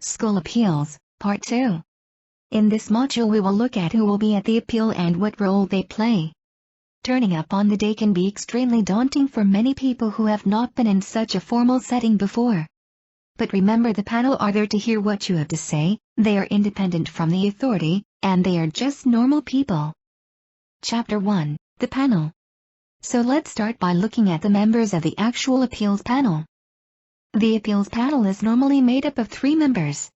School Appeals, Part 2. In this module we will look at who will be at the appeal and what role they play. Turning up on the day can be extremely daunting for many people who have not been in such a formal setting before. But remember, the panel are there to hear what you have to say, they are independent from the authority, and they are just normal people. Chapter 1, the panel. So let's start by looking at the members of the actual appeals panel. The appeals panel is normally made up of 3 members,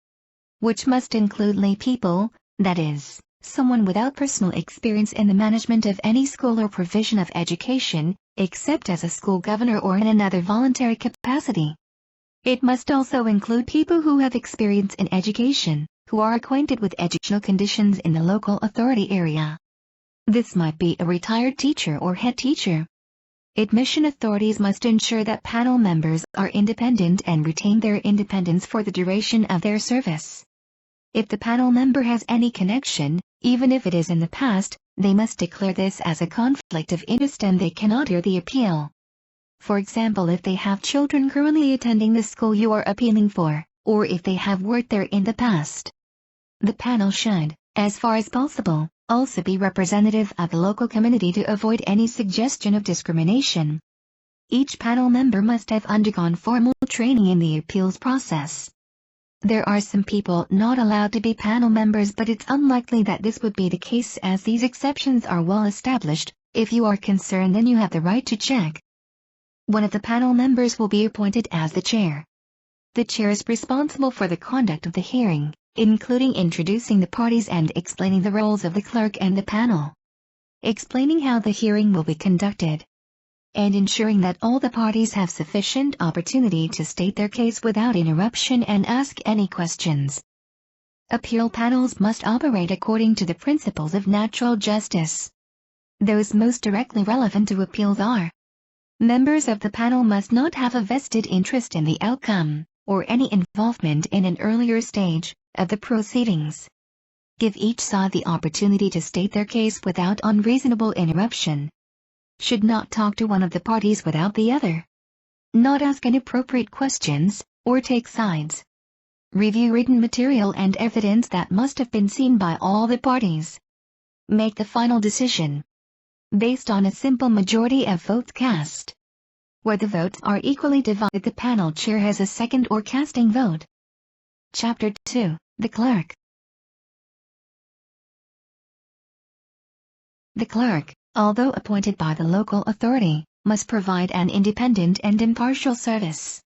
which must include lay people, that is, someone without personal experience in the management of any school or provision of education, except as a school governor or in another voluntary capacity. It must also include people who have experience in education, who are acquainted with educational conditions in the local authority area. This might be a retired teacher or head teacher. Admission authorities must ensure that panel members are independent and retain their independence for the duration of their service. If the panel member has any connection, even if it is in the past, they must declare this as a conflict of interest and they cannot hear the appeal. For example, if they have children currently attending the school you are appealing for, or if they have worked there in the past. The panel should, as far as possible, also be representative of the local community to avoid any suggestion of discrimination. Each panel member must have undergone formal training in the appeals process. There are some people not allowed to be panel members, but it's unlikely that this would be the case as these exceptions are well established. If you are concerned, then you have the right to check. One of the panel members will be appointed as the chair. The chair is responsible for the conduct of the hearing, including introducing the parties and explaining the roles of the clerk and the panel, explaining how the hearing will be conducted, and ensuring that all the parties have sufficient opportunity to state their case without interruption and ask any questions. Appeal panels must operate according to the principles of natural justice. Those most directly relevant to appeals are: members of the panel must not have a vested interest in the outcome, or any involvement in an earlier stage of the proceedings. Give each side the opportunity to state their case without unreasonable interruption. Should not talk to one of the parties without the other. Not ask inappropriate questions, or take sides. Review written material and evidence that must have been seen by all the parties. Make the final decision based on a simple majority of votes cast. Where the votes are equally divided, the panel chair has a second or casting vote. Chapter 2, the clerk. The clerk, although appointed by the local authority, must provide an independent and impartial service.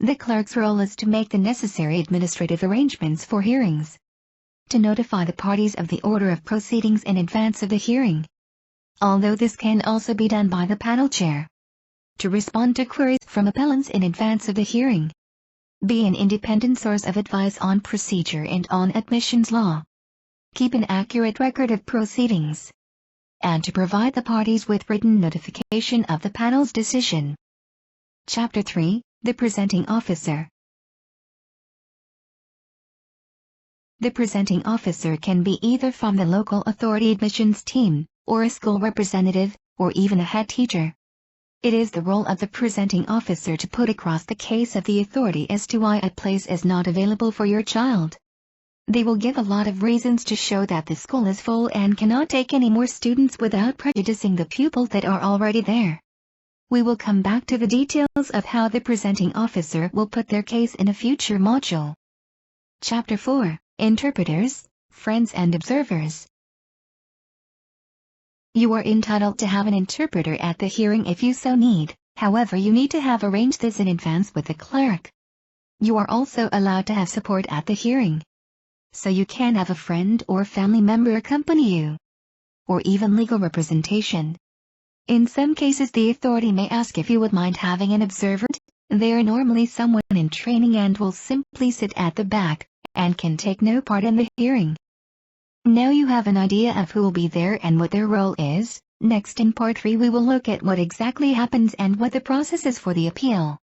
The clerk's role is to make the necessary administrative arrangements for hearings, to notify the parties of the order of proceedings in advance of the hearing, although this can also be done by the panel chair, to respond to queries from appellants in advance of the hearing, be an independent source of advice on procedure and on admissions law, keep an accurate record of proceedings, and to provide the parties with written notification of the panel's decision. Chapter 3, the presenting officer. The presenting officer can be either from the local authority admissions team, or a school representative, or even a head teacher. It is the role of the presenting officer to put across the case of the authority as to why a place is not available for your child. They will give a lot of reasons to show that the school is full and cannot take any more students without prejudicing the pupils that are already there. We will come back to the details of how the presenting officer will put their case in a future module. Chapter 4, Interpreters, Friends and Observers. You are entitled to have an interpreter at the hearing if you so need, however you need to have arranged this in advance with the clerk. You are also allowed to have support at the hearing, so you can have a friend or family member accompany you, or even legal representation. In some cases the authority may ask if you would mind having an observer. They are normally someone in training and will simply sit at the back, and can take no part in the hearing. Now you have an idea of who will be there and what their role is. Next in Part 3 we will look at what exactly happens and what the process is for the appeal.